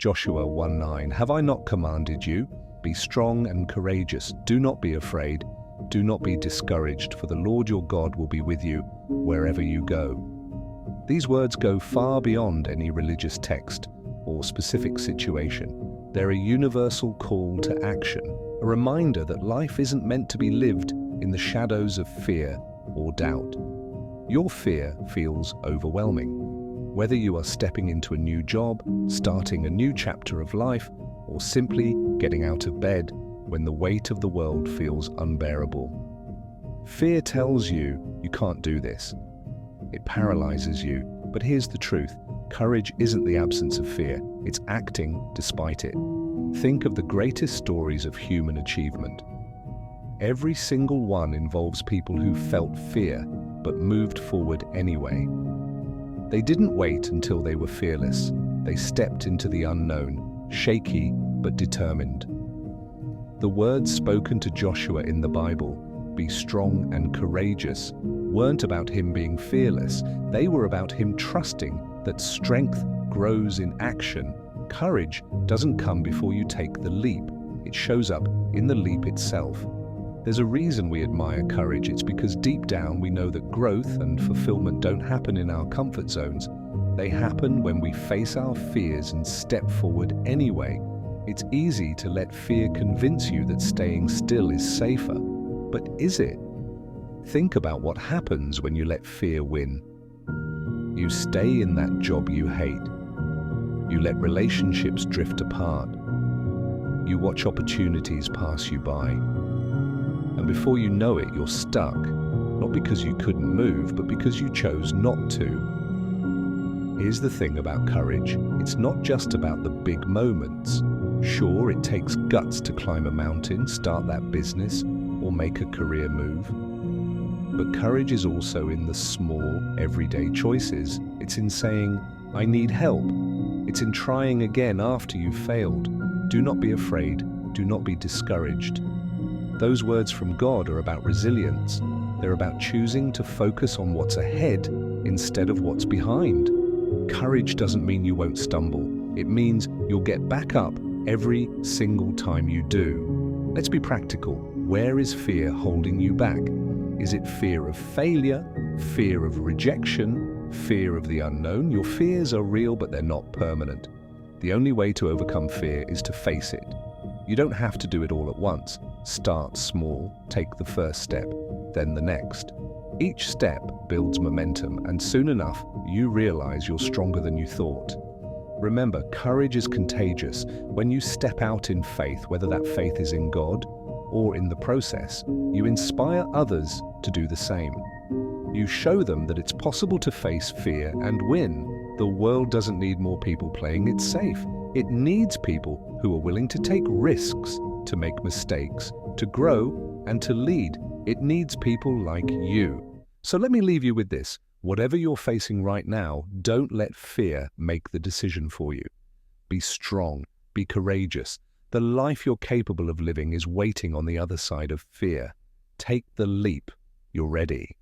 Joshua 1:9, "Have I not commanded you? Be strong and courageous. Do not be afraid. Do not be discouraged, for the Lord your God will be with you wherever you go." These words go far beyond any religious text or specific situation. They're a universal call to action, a reminder that life isn't meant to be lived in the shadows of fear or doubt. Your fear feels overwhelming. Whether you are stepping into a new job, starting a new chapter of life, or simply getting out of bed when the weight of the world feels unbearable. Fear tells you you can't do this. It paralyzes you. But here's the truth. Courage isn't the absence of fear. It's acting despite it. Think of the greatest stories of human achievement. Every single one involves people who felt fear but moved forward anyway. They didn't wait until they were fearless. They stepped into the unknown, shaky but determined. The words spoken to Joshua in the Bible, "Be strong and courageous," weren't about him being fearless. They were about him trusting that strength grows in action. Courage doesn't come before you take the leap. It shows up in the leap itself. There's a reason we admire courage. It's because deep down we know that growth and fulfillment don't happen in our comfort zones. They happen when we face our fears and step forward anyway. It's easy to let fear convince you that staying still is safer. But is it? Think about what happens when you let fear win. You stay in that job you hate. You let relationships drift apart. You watch opportunities pass you by. And before you know it, you're stuck, not because you couldn't move, but because you chose not to. Here's the thing about courage. It's not just about the big moments. Sure, it takes guts to climb a mountain, start that business, or make a career move. But courage is also in the small, everyday choices. It's in saying, "I need help." It's in trying again after you've failed. Do not be afraid. Do not be discouraged. Those words from God are about resilience. They're about choosing to focus on what's ahead instead of what's behind. Courage doesn't mean you won't stumble. It means you'll get back up every single time you do. Let's be practical. Where is fear holding you back? Is it fear of failure, fear of rejection, fear of the unknown? Your fears are real, but they're not permanent. The only way to overcome fear is to face it. You don't have to do it all at once. Start small, take the first step, then the next. Each step builds momentum, and soon enough, you realize you're stronger than you thought. Remember, courage is contagious. When you step out in faith, whether that faith is in God or in the process, you inspire others to do the same. You show them that it's possible to face fear and win. The world doesn't need more people playing it safe. It needs people who are willing to take risks, to make mistakes, to grow, and to lead. It needs people like you. So let me leave you with this. Whatever you're facing right now, don't let fear make the decision for you. Be strong, be courageous. The life you're capable of living is waiting on the other side of fear. Take the leap. You're ready.